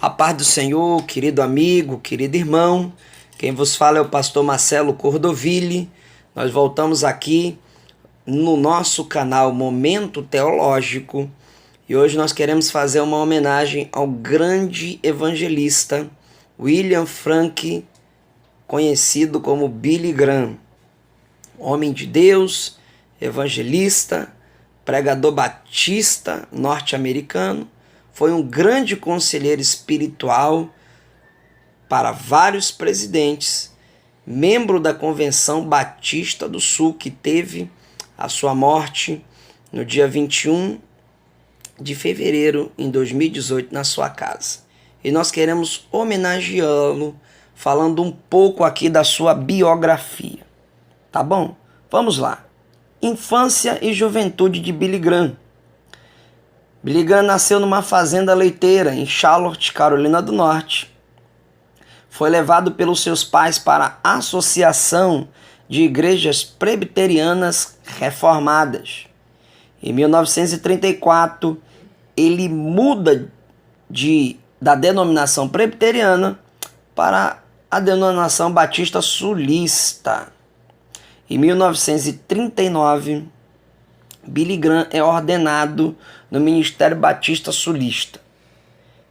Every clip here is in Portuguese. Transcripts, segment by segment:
A paz do Senhor, querido amigo, querido irmão. Quem vos fala é o pastor Marcelo Cordoville. Nós voltamos aqui no nosso canal Momento Teológico e hoje nós queremos fazer uma homenagem ao grande evangelista William Frank, conhecido como Billy Graham. Homem de Deus, evangelista, pregador batista norte-americano, foi um grande conselheiro espiritual para vários presidentes, membro da Convenção Batista do Sul, que teve a sua morte no dia 21 de fevereiro de 2018 na sua casa. E nós queremos homenageá-lo falando um pouco aqui da sua biografia. Tá bom? Vamos lá. Infância e juventude de Billy Graham. Billy Graham nasceu numa fazenda leiteira em Charlotte, Carolina do Norte. Foi levado pelos seus pais para a Associação de Igrejas Presbiterianas Reformadas. Em 1934, ele muda da denominação presbiteriana para a denominação batista sulista. Em 1939, Billy Graham é ordenado no Ministério Batista Sulista.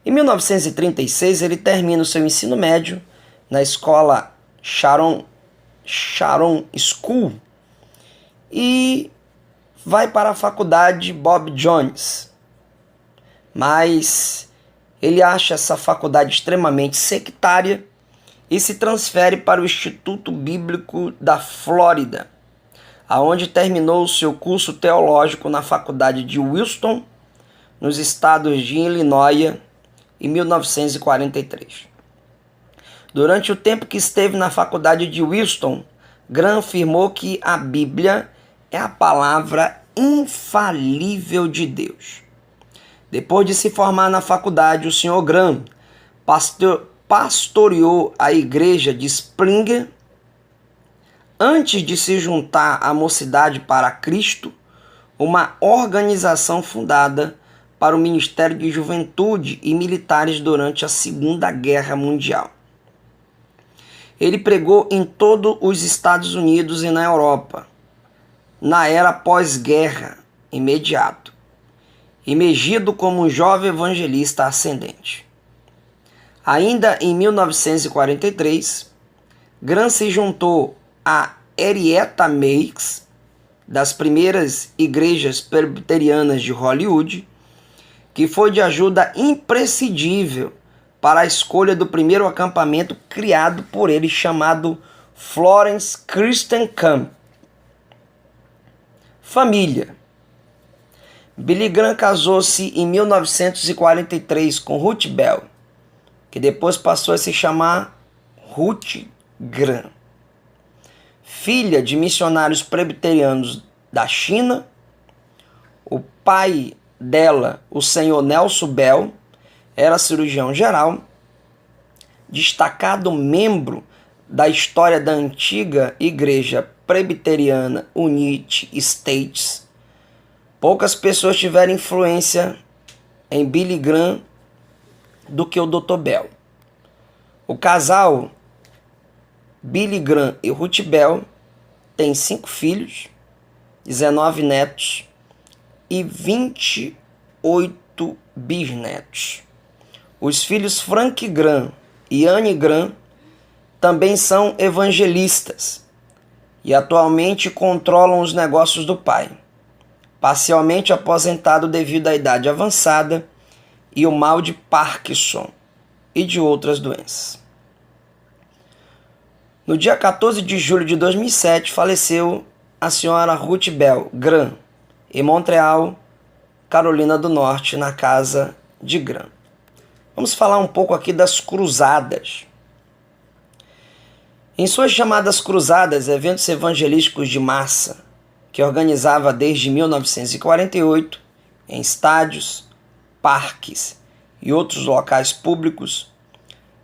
Em 1936, ele termina o seu ensino médio na escola Sharon School e vai para a faculdade Bob Jones. Mas ele acha essa faculdade extremamente sectária e se transfere para o Instituto Bíblico da Flórida, aonde terminou o seu curso teológico na faculdade de Wilson, nos estados de Illinois, em 1943. Durante o tempo que esteve na faculdade de Wilson, Graham afirmou que a Bíblia é a palavra infalível de Deus. Depois de se formar na faculdade, o Sr. Graham pastoreou a igreja de Springer. Antes de se juntar à Mocidade para Cristo, uma organização fundada para o Ministério de Juventude e Militares durante a Segunda Guerra Mundial. Ele pregou em todos os Estados Unidos e na Europa, na era pós-guerra imediato, emergido como um jovem evangelista ascendente. Ainda em 1943, Graham se juntou a Henrietta Meeks, das primeiras igrejas presbiterianas de Hollywood, que foi de ajuda imprescindível para a escolha do primeiro acampamento criado por ele, chamado Florence Christian Camp. Família. Billy Graham casou-se em 1943 com Ruth Bell, que depois passou a se chamar Ruth Graham. Filha de missionários presbiterianos da China, o pai dela, o senhor Nelson Bell, era cirurgião geral, destacado membro da história da antiga igreja presbiteriana United States. Poucas pessoas tiveram influência em Billy Graham do que o Dr. Bell. O casal Billy Graham e Ruth Bell tem 5 filhos, 19 netos e 28 bisnetos. Os filhos Frank Graham e Anne Graham também são evangelistas e atualmente controlam os negócios do pai, parcialmente aposentado devido à idade avançada e o mal de Parkinson e de outras doenças. No dia 14 de julho de 2007, faleceu a senhora Ruth Bell Graham, em Montreal, Carolina do Norte, na casa de Graham. Vamos falar um pouco aqui das cruzadas. Em suas chamadas cruzadas, eventos evangelísticos de massa, que organizava desde 1948, em estádios, parques e outros locais públicos,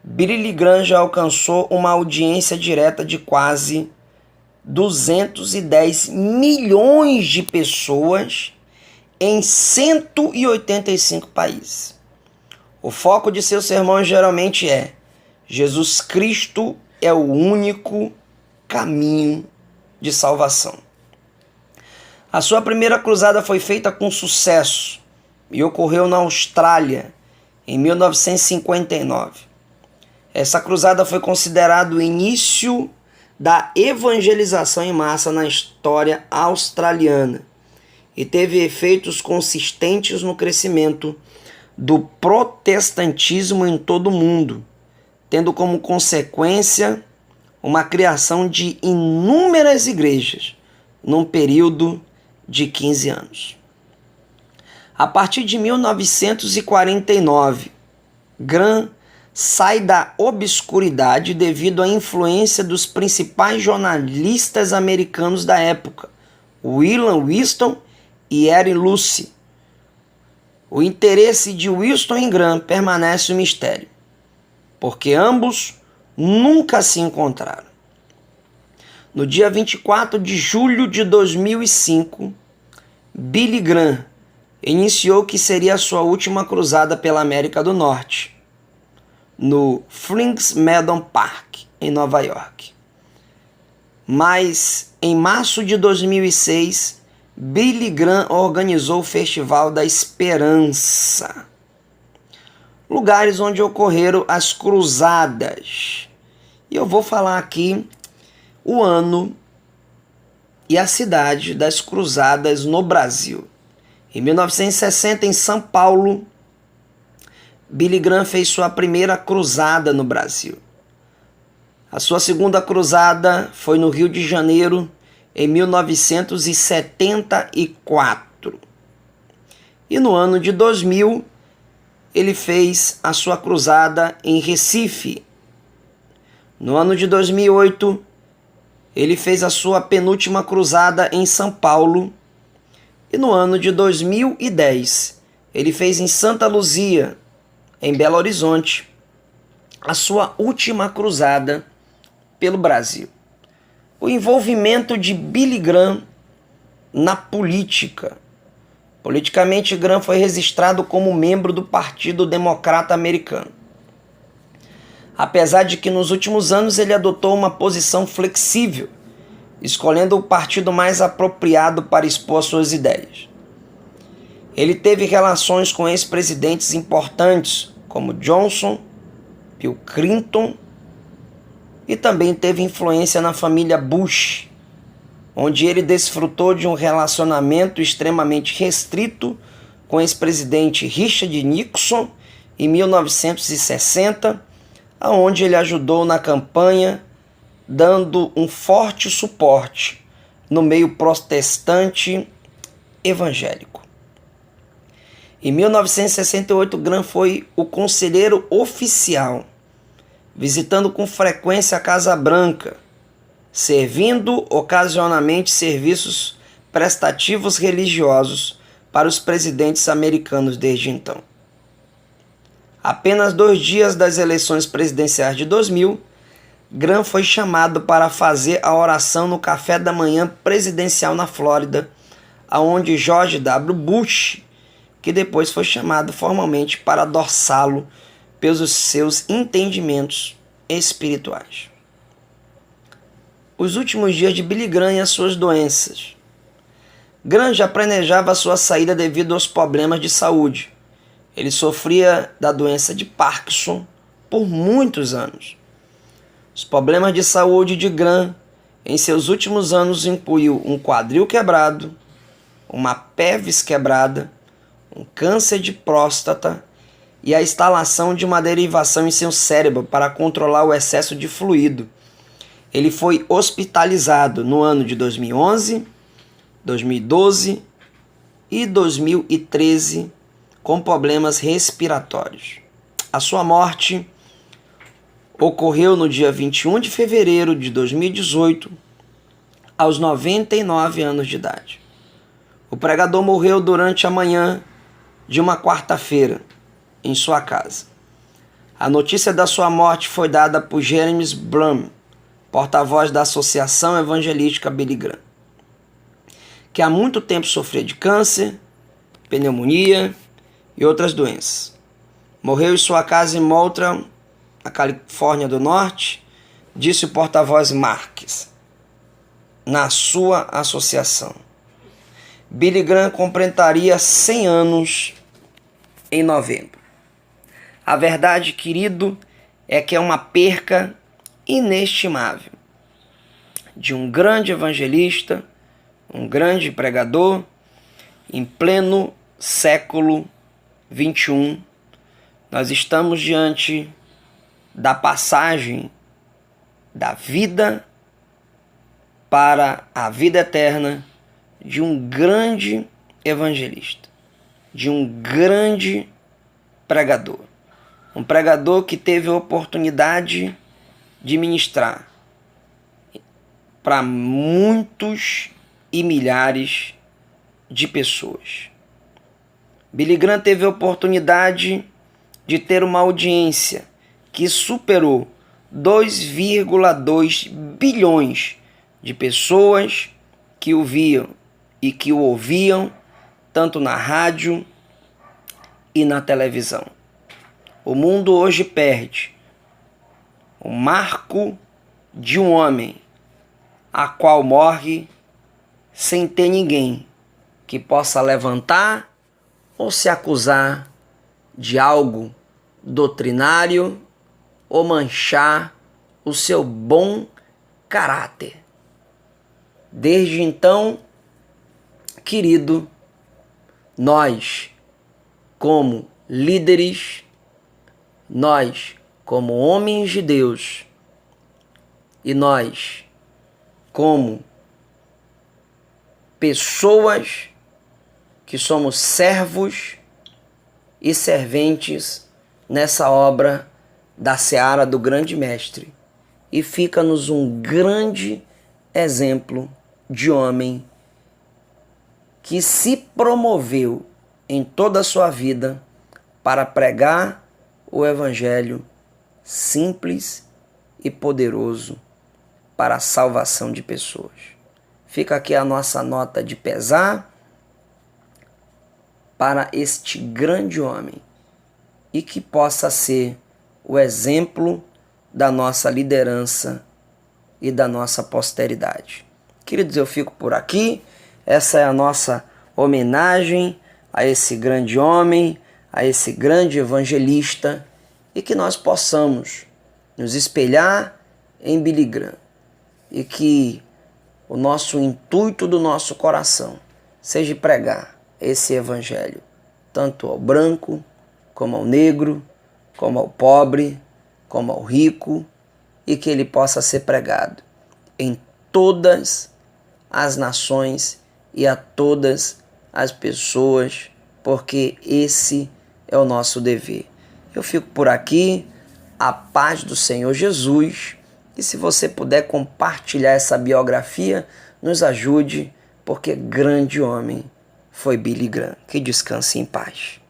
Billy Graham já alcançou uma audiência direta de quase 210 milhões de pessoas em 185 países. O foco de seus sermões geralmente é: Jesus Cristo é o único caminho de salvação. A sua primeira cruzada foi feita com sucesso e ocorreu na Austrália em 1959. Essa cruzada foi considerada o início da evangelização em massa na história australiana e teve efeitos consistentes no crescimento do protestantismo em todo o mundo, tendo como consequência uma criação de inúmeras igrejas num período de 15 anos. A partir de 1949, Graham sai da obscuridade devido à influência dos principais jornalistas americanos da época, William Winston e Henry Luce. O interesse de Winston em Graham permanece um mistério, porque ambos nunca se encontraram. No dia 24 de julho de 2005, Billy Graham iniciou o que seria a sua última cruzada pela América do Norte, no Flings Meadow Park, em Nova York. Mas, em março de 2006, Billy Graham organizou o Festival da Esperança, lugares onde ocorreram as cruzadas. E eu vou falar aqui o ano e a cidade das cruzadas no Brasil. Em 1960, em São Paulo, Billy Graham fez sua primeira cruzada no Brasil. A sua segunda cruzada foi no Rio de Janeiro, em 1974. E no ano de 2000, ele fez a sua cruzada em Recife. No ano de 2008, ele fez a sua penúltima cruzada em São Paulo. E no ano de 2010, ele fez em Santa Luzia, em Belo Horizonte, a sua última cruzada pelo Brasil. O envolvimento de Billy Graham na política. Politicamente, Graham foi registrado como membro do Partido Democrata Americano. Apesar de que nos últimos anos ele adotou uma posição flexível, escolhendo o partido mais apropriado para expor suas ideias. Ele teve relações com ex-presidentes importantes, como Johnson, Bill Clinton, e também teve influência na família Bush, onde ele desfrutou de um relacionamento extremamente restrito com o ex-presidente Richard Nixon em 1960, onde ele ajudou na campanha, dando um forte suporte no meio protestante evangélico. Em 1968, Graham foi o conselheiro oficial, visitando com frequência a Casa Branca, servindo ocasionalmente serviços prestativos religiosos para os presidentes americanos desde então. Apenas 2 dias das eleições presidenciais de 2000, Graham foi chamado para fazer a oração no café da manhã presidencial na Flórida, aonde George W. Bush, que depois foi chamado formalmente para adoçá-lo pelos seus entendimentos espirituais. Os últimos dias de Billy Graham e as suas doenças. Graham já planejava a sua saída devido aos problemas de saúde. Ele sofria da doença de Parkinson por muitos anos. Os problemas de saúde de Graham em seus últimos anos incluiu um quadril quebrado, uma pelvis quebrada, um câncer de próstata e a instalação de uma derivação em seu cérebro para controlar o excesso de fluido. Ele foi hospitalizado no ano de 2011, 2012 e 2013 com problemas respiratórios. A sua morte ocorreu no dia 21 de fevereiro de 2018, aos 99 anos de idade. O pregador morreu durante a manhã de uma quarta-feira, em sua casa. A notícia da sua morte foi dada por Jeremy Blum, porta-voz da Associação Evangelística Billy Graham, que há muito tempo sofria de câncer, pneumonia e outras doenças. Morreu em sua casa em Moultrie, na Califórnia do Norte, disse o porta-voz Marques, na sua associação. Billy Graham completaria 100 anos em novembro. A verdade, querido, é que é uma perca inestimável de um grande evangelista, um grande pregador, em pleno século XXI. Nós estamos diante da passagem da vida para a vida eterna de um grande evangelista, de um grande pregador. Um pregador que teve a oportunidade de ministrar para muitos e milhares de pessoas. Billy Graham teve a oportunidade de ter uma audiência que superou 2,2 bilhões de pessoas que o viam e que o ouviam, tanto na rádio e na televisão. O mundo hoje perde o marco de um homem a qual morre sem ter ninguém que possa levantar ou se acusar de algo doutrinário ou manchar o seu bom caráter. Desde então, querido, nós, como líderes, nós, como homens de Deus, e nós, como pessoas que somos servos e serventes nessa obra da seara do grande mestre. E fica-nos um grande exemplo de homem que se promoveu em toda a sua vida para pregar o evangelho simples e poderoso para a salvação de pessoas. Fica aqui a nossa nota de pesar para este grande homem e que possa ser o exemplo da nossa liderança e da nossa posteridade. Queridos, eu fico por aqui. Essa é a nossa homenagem a esse grande homem, a esse grande evangelista, e que nós possamos nos espelhar em Billy Graham e que o nosso intuito do nosso coração seja pregar esse evangelho, tanto ao branco, como ao negro, como ao pobre, como ao rico, e que ele possa ser pregado em todas as nações e a todas as pessoas, porque esse é o nosso dever. Eu fico por aqui, a paz do Senhor Jesus, e se você puder compartilhar essa biografia, nos ajude, porque grande homem foi Billy Graham. Que descanse em paz.